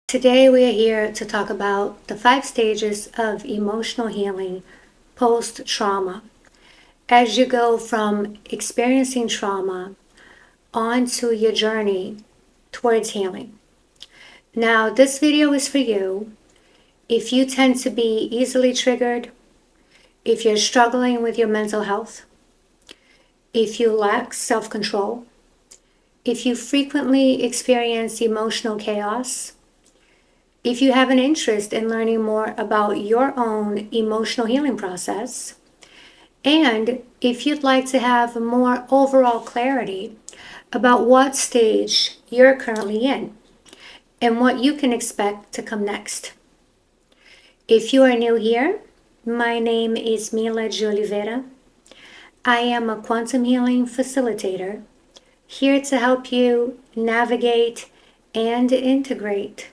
Today, we are here to talk about the 5 stages of emotional healing post trauma. As you go from experiencing trauma onto your journey towards healing. Now, this video is for you if you tend to be easily triggered, if you're struggling with your mental health, if you lack self control, if you frequently experience emotional chaos. If you have an interest in learning more about your own emotional healing process, and if you'd like to have more overall clarity about what stage you're currently in and what you can expect to come next. If you are new here, my name is Mila de Oliveira. I am a quantum healing facilitator here to help you navigate and integrate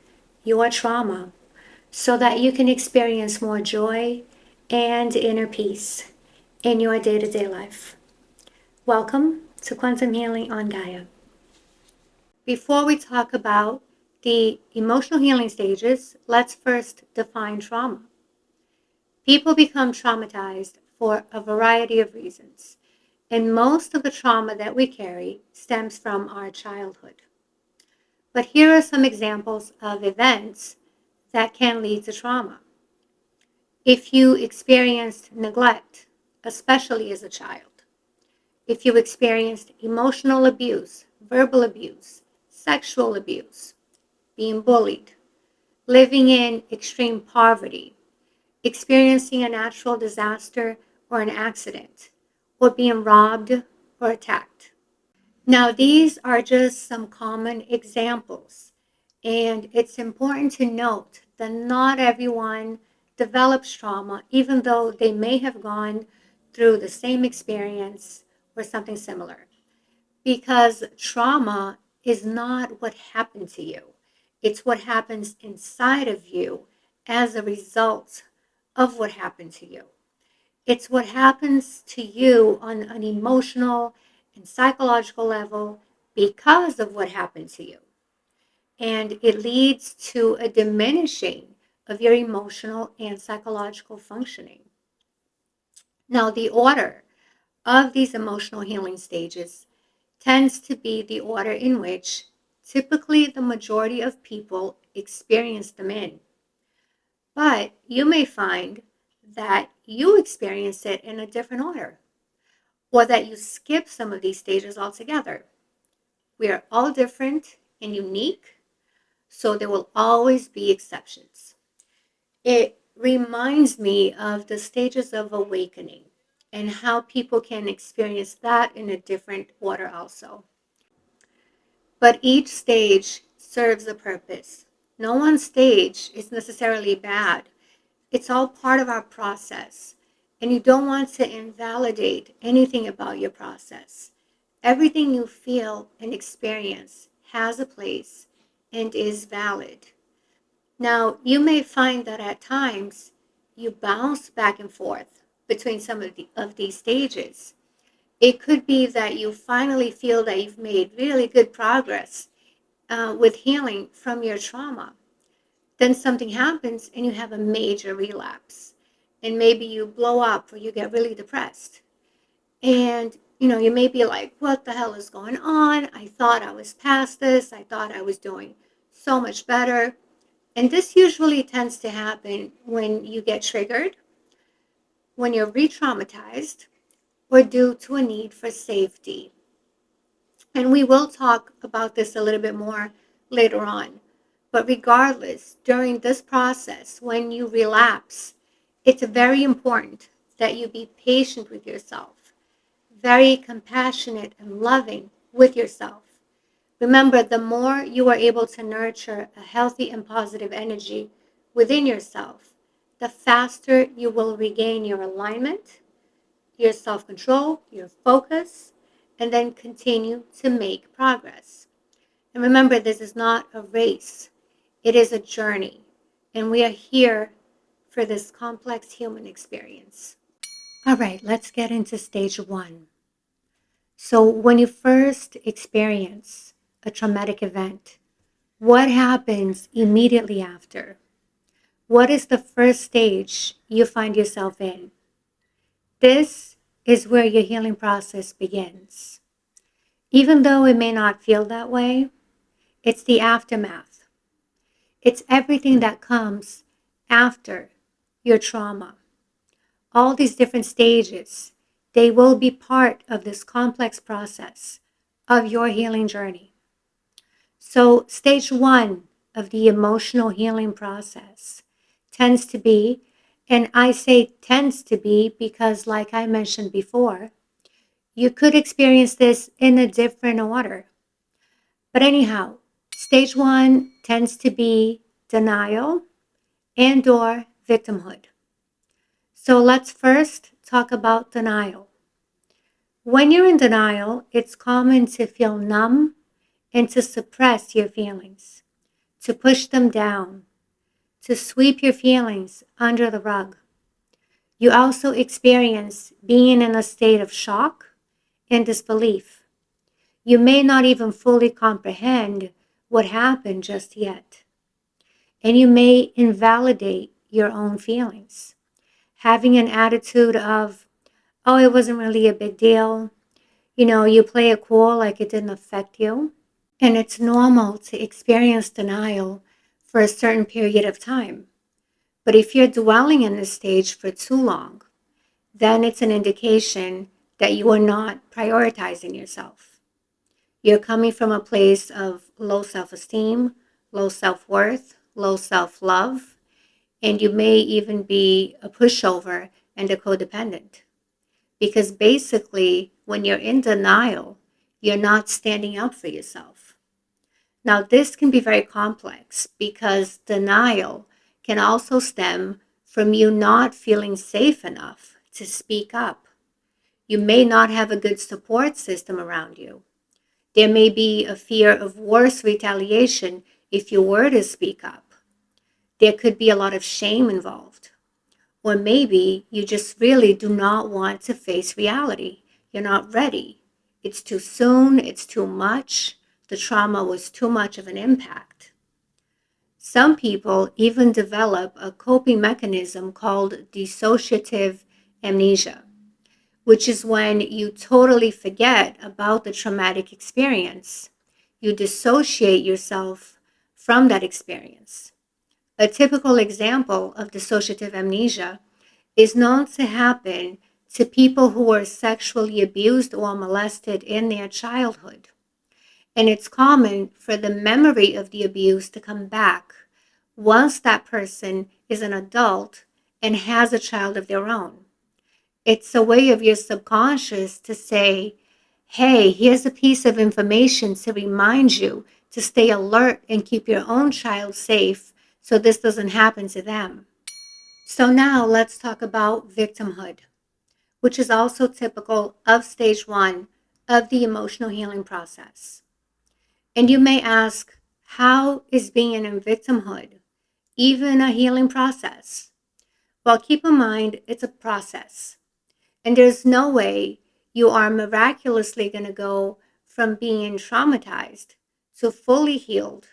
your trauma so that you can experience more joy and inner peace in your day-to-day life. Welcome to Quantum Healing on Gaia. Before we talk about the emotional healing stages, let's first define trauma. People become traumatized for a variety of reasons, and most of the trauma that we carry stems from our childhood. But here are some examples of events that can lead to trauma. If you experienced neglect, especially as a child, if you experienced emotional abuse, verbal abuse, sexual abuse, being bullied, living in extreme poverty, experiencing a natural disaster or an accident, or being robbed or attacked. Now, these are just some common examples, and it's important to note that not everyone develops trauma, even though they may have gone through the same experience or something similar. Because trauma is not what happened to you, it's what happens inside of you as a result of what happened to you. It's what happens to you on an emotional and psychological level because of what happened to you. And it leads to a diminishing of your emotional and psychological functioning. Now, the order of these emotional healing stages tends to be the order in which typically the majority of people experience them in. But you may find that you experience it in a different order, or that you skip some of these stages altogether. We are all different and unique, so there will always be exceptions. It reminds me of the stages of awakening and how people can experience that in a different order also. But each stage serves a purpose. No one stage is necessarily bad. It's all part of our process. And you don't want to invalidate anything about your process. Everything you feel and experience has a place and is valid. Now, you may find that at times you bounce back and forth between some of these stages. It could be that you finally feel that you've made really good progress with healing from your trauma. Then something happens and you have a major relapse. And maybe you blow up or you get really depressed. And you may be like, what the hell is going on? I thought I was past this. I thought I was doing so much better. And this usually tends to happen when you get triggered, when you're re-traumatized, or due to a need for safety. And we will talk about this a little bit more later on. But regardless, during this process, when you relapse, it's very important that you be patient with yourself, very compassionate and loving with yourself. Remember, the more you are able to nurture a healthy and positive energy within yourself, the faster you will regain your alignment, your self-control, your focus, and then continue to make progress. And remember, this is not a race. It is a journey, and we are here for this complex human experience. All right, let's get into stage 1. So when you first experience a traumatic event, What happens immediately after? What is the first stage you find yourself in? This is where your healing process begins. Even though it may not feel that way, it's the aftermath. It's everything that comes after your trauma. All these different stages, they will be part of this complex process of your healing journey. So, stage one of the emotional healing process tends to be, and I say tends to be because, like I mentioned before, you could experience this in a different order. But anyhow, stage one tends to be denial and or victimhood. So let's first talk about denial. When you're in denial, it's common to feel numb and to suppress your feelings, to push them down, to sweep your feelings under the rug. You also experience being in a state of shock and disbelief. You may not even fully comprehend what happened just yet, and you may invalidate your own feelings, having an attitude of, oh, it wasn't really a big deal. You know, you play it cool like it didn't affect you. And it's normal to experience denial for a certain period of time. But if you're dwelling in this stage for too long, then it's an indication that you are not prioritizing yourself. You're coming from a place of low self-esteem, low self-worth, low self-love, and you may even be a pushover and a codependent. Because basically, when you're in denial, you're not standing up for yourself. Now, this can be very complex because denial can also stem from you not feeling safe enough to speak up. You may not have a good support system around you. There may be a fear of worse retaliation if you were to speak up. There could be a lot of shame involved. Or maybe you just really do not want to face reality. You're not ready. It's too soon, it's too much. The trauma was too much of an impact. Some people even develop a coping mechanism called dissociative amnesia, which is when you totally forget about the traumatic experience. You dissociate yourself from that experience. A typical example of dissociative amnesia is known to happen to people who were sexually abused or molested in their childhood. And it's common for the memory of the abuse to come back once that person is an adult and has a child of their own. It's a way of your subconscious to say, hey, here's a piece of information to remind you to stay alert and keep your own child safe so this doesn't happen to them. So now let's talk about victimhood, which is also typical of stage one of the emotional healing process. And you may ask, how is being in victimhood even a healing process? Well, keep in mind, it's a process. And there's no way you are miraculously going to go from being traumatized to fully healed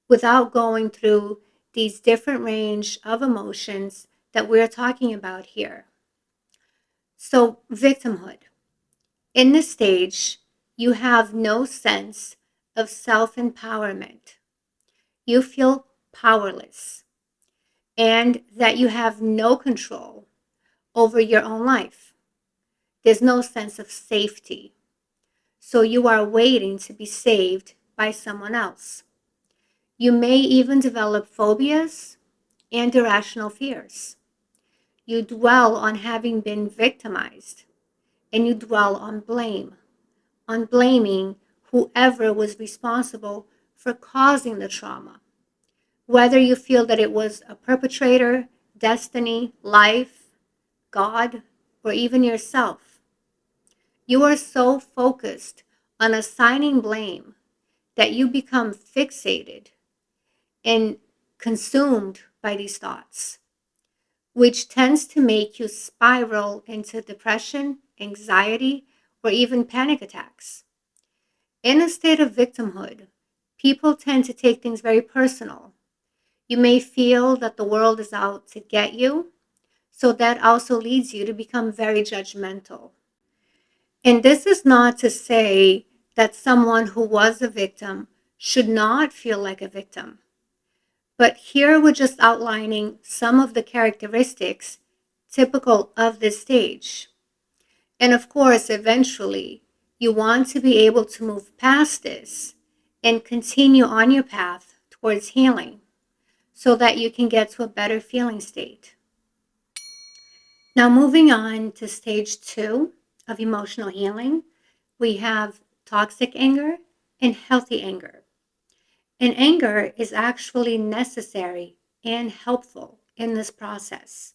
without going through these different range of emotions that we're talking about here. So, victimhood. In this stage, you have no sense of self-empowerment. You feel powerless and that you have no control over your own life. There's no sense of safety. So you are waiting to be saved by someone else. You may even develop phobias and irrational fears. You dwell on having been victimized, and you dwell on blame, on blaming whoever was responsible for causing the trauma. Whether you feel that it was a perpetrator, destiny, life, God, or even yourself. You are so focused on assigning blame that you become fixated and consumed by these thoughts, which tends to make you spiral into depression, anxiety, or even panic attacks. In a state of victimhood, People tend to take things very personal. You may feel that the world is out to get you, so that also leads you to become very judgmental. And this is not to say that someone who was a victim should not feel like a victim. But here we're just outlining some of the characteristics typical of this stage. And of course, eventually, you want to be able to move past this and continue on your path towards healing so that you can get to a better feeling state. Now, moving on to stage 2 of emotional healing, we have toxic anger and healthy anger. And anger is actually necessary and helpful in this process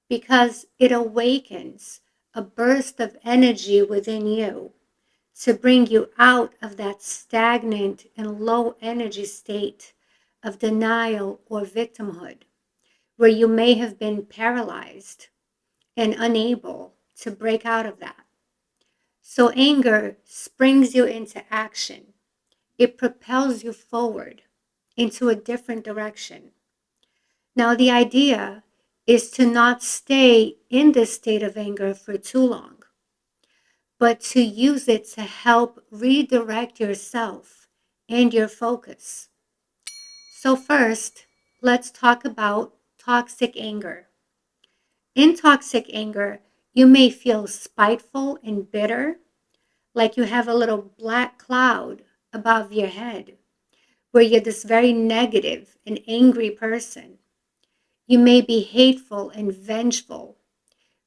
because it awakens a burst of energy within you to bring you out of that stagnant and low energy state of denial or victimhood, where you may have been paralyzed and unable to break out of that. So anger springs you into action. It propels you forward into a different direction. Now, the idea is to not stay in this state of anger for too long, but to use it to help redirect yourself and your focus. So, first, let's talk about toxic anger. In toxic anger, you may feel spiteful and bitter, like you have a little black cloud above your head, where you're this very negative and angry person. You may be hateful and vengeful,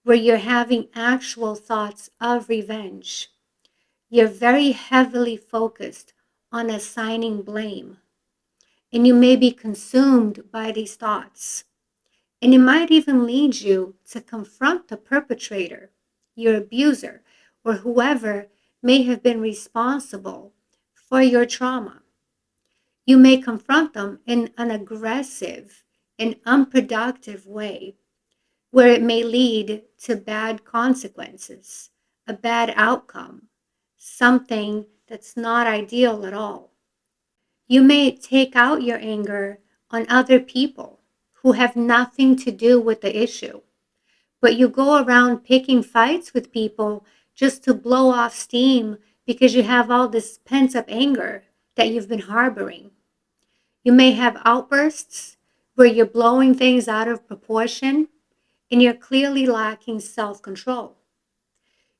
where you're having actual thoughts of revenge. You're very heavily focused on assigning blame, and you may be consumed by these thoughts. And it might even lead you to confront the perpetrator, your abuser, or whoever may have been responsible for your trauma. You may confront them in an aggressive and unproductive way, where it may lead to bad consequences, a bad outcome, something that's not ideal at all. You may take out your anger on other people who have nothing to do with the issue, but you go around picking fights with people just to blow off steam because you have all this pent up anger that you've been harboring. You may have outbursts where you're blowing things out of proportion and you're clearly lacking self control.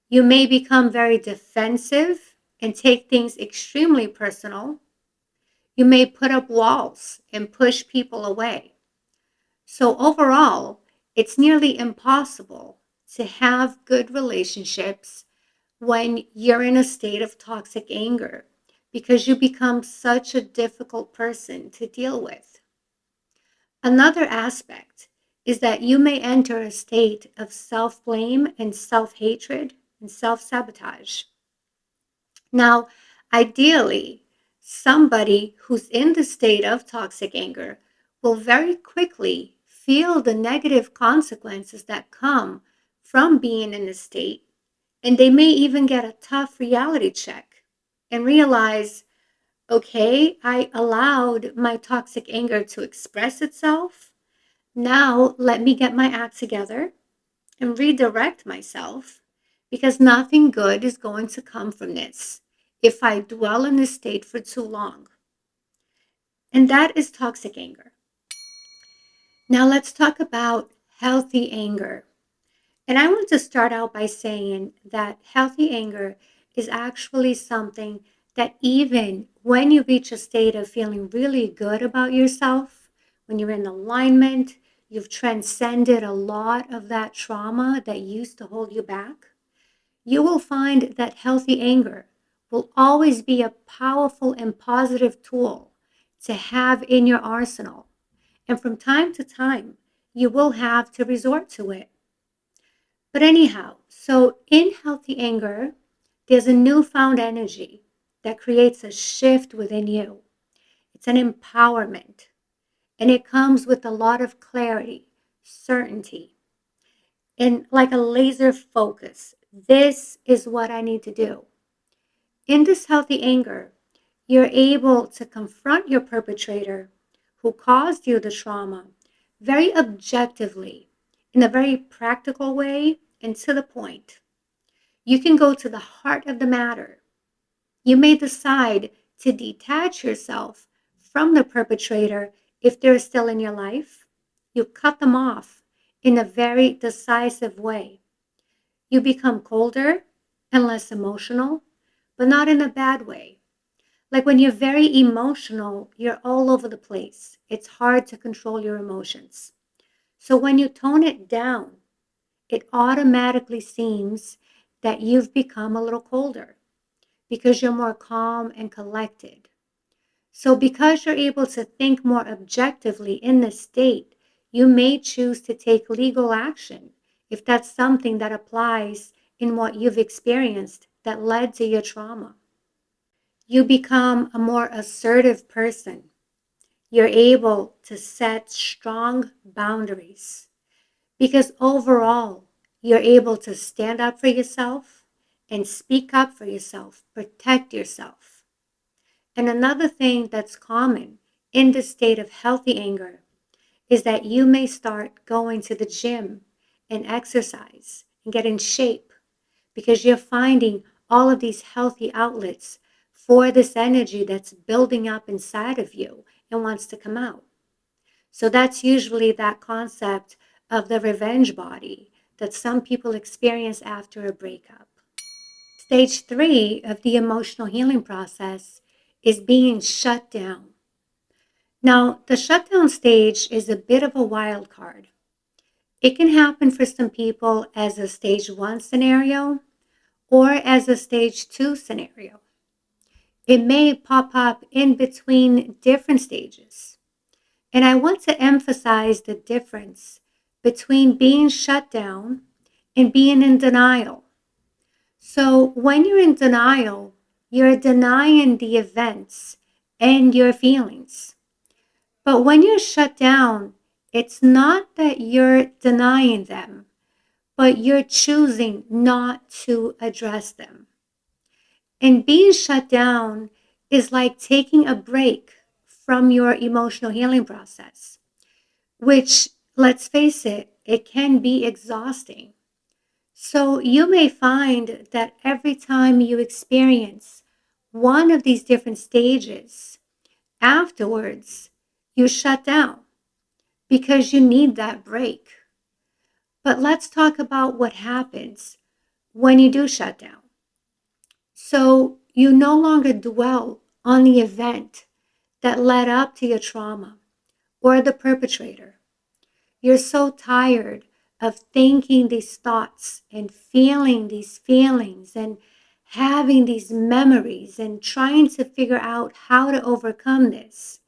You may become very defensive and take things extremely personal. You may put up walls and push people away. So, overall, it's nearly impossible to have good relationships when you're in a state of toxic anger because you become such a difficult person to deal with. Another aspect is that you may enter a state of self blame and self hatred and self sabotage. Now, ideally, somebody who's in the state of toxic anger will very quickly feel the negative consequences that come from being in this state, and they may even get a tough reality check and realize, okay, I allowed my toxic anger to express itself. Now, let me get my act together and redirect myself because nothing good is going to come from this if I dwell in this state for too long. And that is toxic anger. Now, let's talk about healthy anger. And I want to start out by saying that healthy anger is actually something that even when you reach a state of feeling really good about yourself, when you're in alignment, you've transcended a lot of that trauma that used to hold you back, you will find that healthy anger will always be a powerful and positive tool to have in your arsenal. And from time to time, you will have to resort to it. But anyhow, so in healthy anger, there's a newfound energy that creates a shift within you. It's an empowerment, and it comes with a lot of clarity, certainty, and like a laser focus. This is what I need to do. In this healthy anger, You're able to confront your perpetrator who caused you the trauma very objectively, in a very practical way and to the point. You can go to the heart of the matter. You may decide to detach yourself from the perpetrator if they're still in your life. You cut them off in a very decisive way. You become colder and less emotional, but not in a bad way. Like when you're very emotional, you're all over the place. It's hard to control your emotions. So when you tone it down, it automatically seems that you've become a little colder because you're more calm and collected. So because you're able to think more objectively in this state, you may choose to take legal action if that's something that applies in what you've experienced that led to your trauma. You become a more assertive person. You're able to set strong boundaries because overall, you're able to stand up for yourself and speak up for yourself, protect yourself. And another thing that's common in this state of healthy anger is that you may start going to the gym and exercise and get in shape because you're finding all of these healthy outlets for this energy that's building up inside of you and wants to come out. So that's usually that concept of the revenge body that some people experience after a breakup. Stage 3 of the emotional healing process is being shut down. Now, the shutdown stage is a bit of a wild card. It can happen for some people as a stage 1 scenario or as a stage 2 scenario. It may pop up in between different stages. And I want to emphasize the difference between being shut down and being in denial. So when you're in denial, you're denying the events and your feelings. But when you're shut down, it's not that you're denying them, but you're choosing not to address them. And being shut down is like taking a break from your emotional healing process, which, let's face it, it can be exhausting. So you may find that every time you experience one of these different stages, afterwards, you shut down because you need that break. But let's talk about what happens when you do shut down. So you no longer dwell on the event that led up to your trauma or the perpetrator. You're so tired of thinking these thoughts and feeling these feelings and having these memories and trying to figure out how to overcome this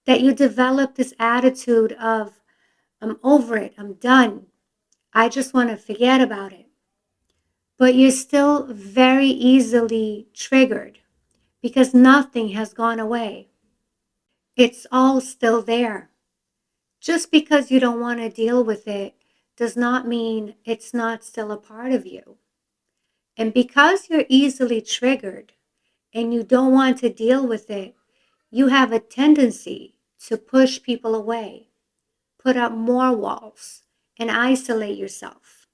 that you develop this attitude of, I'm over it, I'm done, I just want to forget about it. But you're still very easily triggered because nothing has gone away. It's all still there. Just because you don't want to deal with it does not mean it's not still a part of you. And because you're easily triggered and you don't want to deal with it, you have a tendency to push people away, put up more walls, and isolate yourself.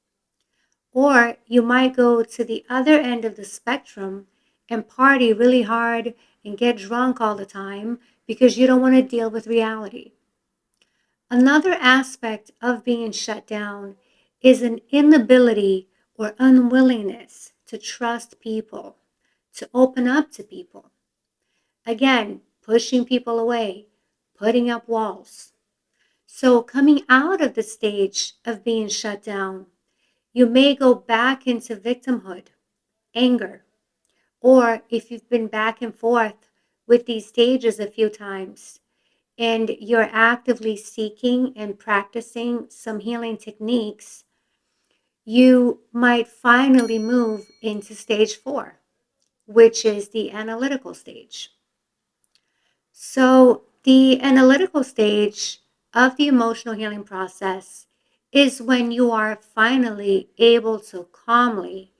Or you might go to the other end of the spectrum and party really hard and get drunk all the time because you don't want to deal with reality. Another aspect of being shut down is an inability or unwillingness to trust people, to open up to people. Again, pushing people away, putting up walls. So, coming out of the stage of being shut down, you may go back into victimhood, anger, or if you've been back and forth with these stages a few times, and you're actively seeking and practicing some healing techniques, you might finally move into stage 4, which is the analytical stage. So, the analytical stage of the emotional healing process is when you are finally able to calmly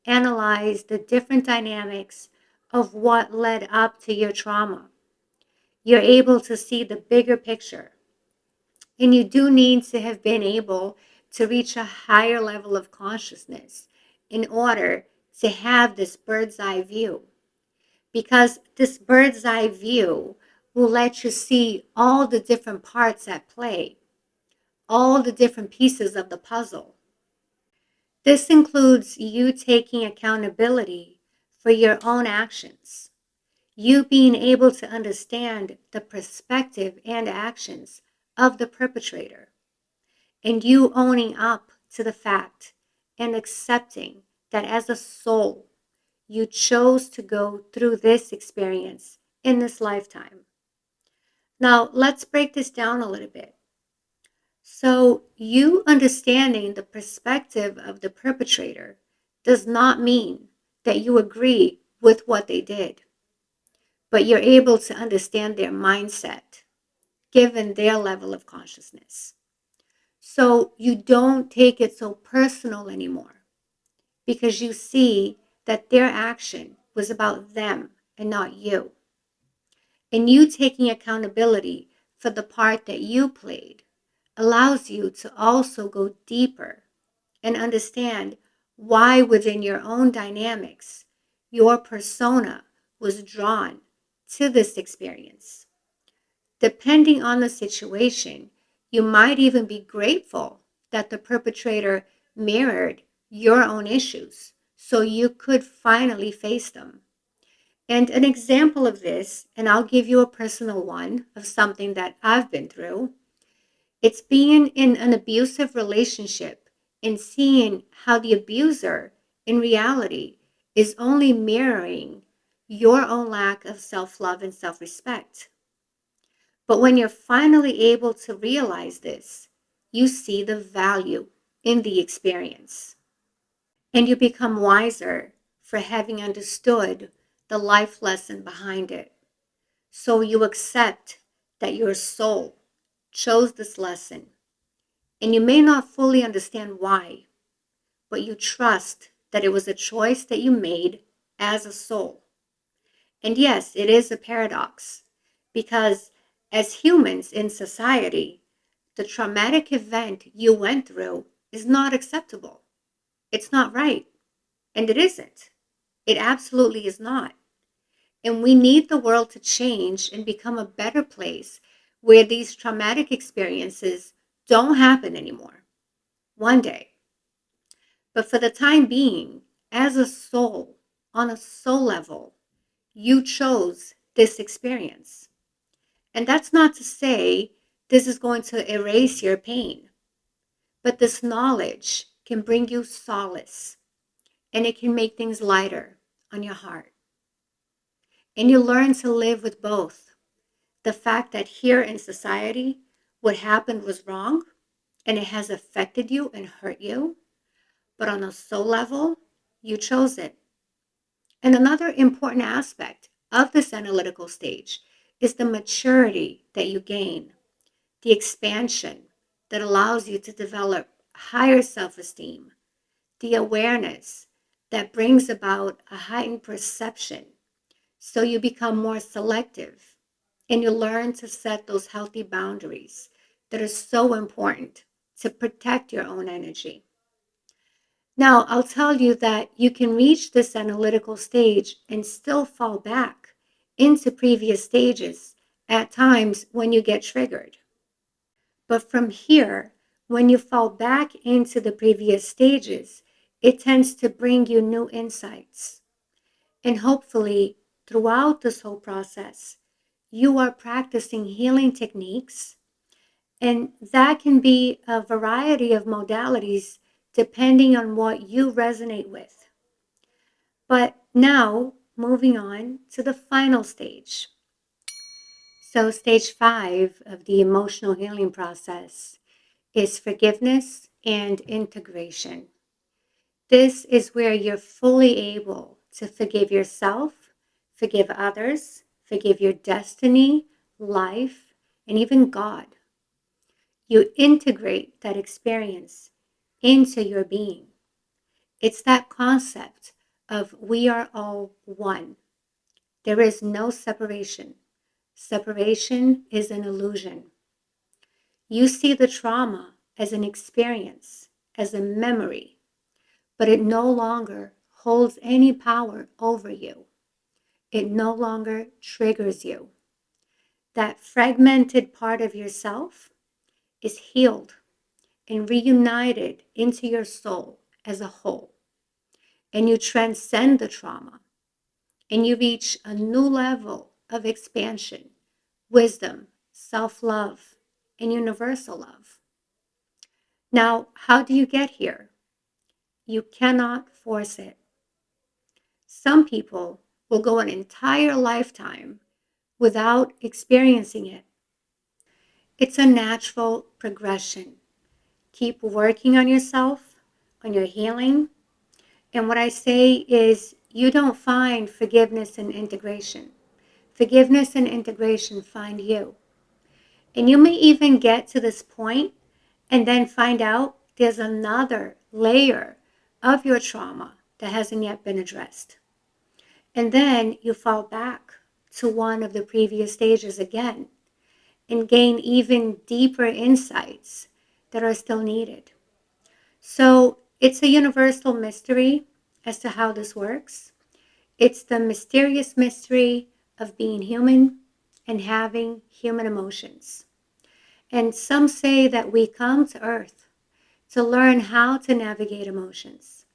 analyze the different dynamics of what led up to your trauma. You're able to see the bigger picture. And you do need to have been able to reach a higher level of consciousness in order to have this bird's eye view. Because this bird's eye view will let you see all the different parts at play, all the different pieces of the puzzle. This includes you taking accountability for your own actions, you being able to understand the perspective and actions of the perpetrator, and you owning up to the fact and accepting that as a soul, you chose to go through this experience in this lifetime. Now, let's break this down a little bit. So, you understanding the perspective of the perpetrator does not mean that you agree with what they did, but you're able to understand their mindset given their level of consciousness. So, you don't take it so personal anymore because you see that their action was about them and not you. And you taking accountability for the part that you played allows you to also go deeper and understand why within your own dynamics, your persona was drawn to this experience. Depending on the situation, you might even be grateful that the perpetrator mirrored your own issues so you could finally face them. And an example of this, and I'll give you a personal one of something that I've been through, it's being in an abusive relationship and seeing how the abuser in reality is only mirroring your own lack of self-love and self-respect. But when you're finally able to realize this, you see the value in the experience. And you become wiser for having understood the life lesson behind it. So you accept that your soul chose this lesson. And you may not fully understand why, but you trust that it was a choice that you made as a soul. And yes, it is a paradox because as humans in society, the traumatic event you went through is not acceptable. It's not right. And it isn't. It absolutely is not. And we need the world to change and become a better place where these traumatic experiences don't happen anymore. One day. But for the time being, as a soul, on a soul level, you chose this experience. And that's not to say this is going to erase your pain, but this knowledge can bring you solace and it can make things lighter on your heart. And you learn to live with both. The fact that here in society, what happened was wrong and it has affected you and hurt you, but on a soul level, you chose it. And another important aspect of this analytical stage is the maturity that you gain, the expansion that allows you to develop higher self-esteem, the awareness that brings about a heightened perception. So you become more selective and you learn to set those healthy boundaries that are so important to protect your own energy. Now, I'll tell you that you can reach this analytical stage and still fall back into previous stages at times when you get triggered. But from here, when you fall back into the previous stages, it tends to bring you new insights. And hopefully, throughout this whole process, you are practicing healing techniques, and that can be a variety of modalities depending on what you resonate with. But now, moving on to the final stage. So, stage 5 of the emotional healing process is forgiveness and integration. This is where you're fully able to forgive yourself, forgive others, forgive your destiny, life, and even God. You integrate that experience into your being. It's that concept of we are all one. There is no separation. Separation is an illusion. You see the trauma as an experience, as a memory, but it no longer holds any power over you. It no longer triggers you. That fragmented part of yourself is healed and reunited into your soul as a whole. And you transcend the trauma and you reach a new level of expansion, wisdom, self-love, and universal love. Now, how do you get here? You cannot force it. Some people will go an entire lifetime without experiencing it. It's a natural progression. Keep working on yourself, on your healing. And what I say is, you don't find forgiveness and integration. Forgiveness and integration find you. And you may even get to this point and then find out there's another layer of your trauma that hasn't yet been addressed. And then you fall back to one of the previous stages again and gain even deeper insights that are still needed. So it's a universal mystery as to how this works. It's the mysterious mystery of being human and having human emotions. And some say that we come to Earth to learn how to navigate emotions.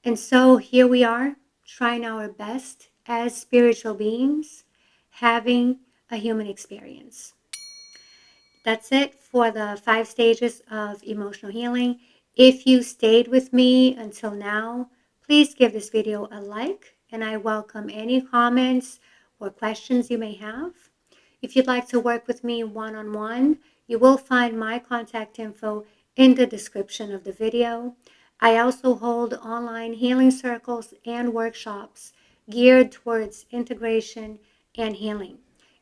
And so here we are, trying our best as spiritual beings, having a human experience. That's it for the 5 stages of emotional healing. If you stayed with me until now, please give this video a like, and I welcome any comments or questions you may have. If you'd like to work with me one-on-one, you will find my contact info in the description of the video. I also hold online healing circles and workshops geared towards integration and healing.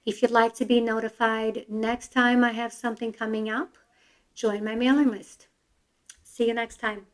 If you'd like to be notified next time I have something coming up, join my mailing list. See you next time.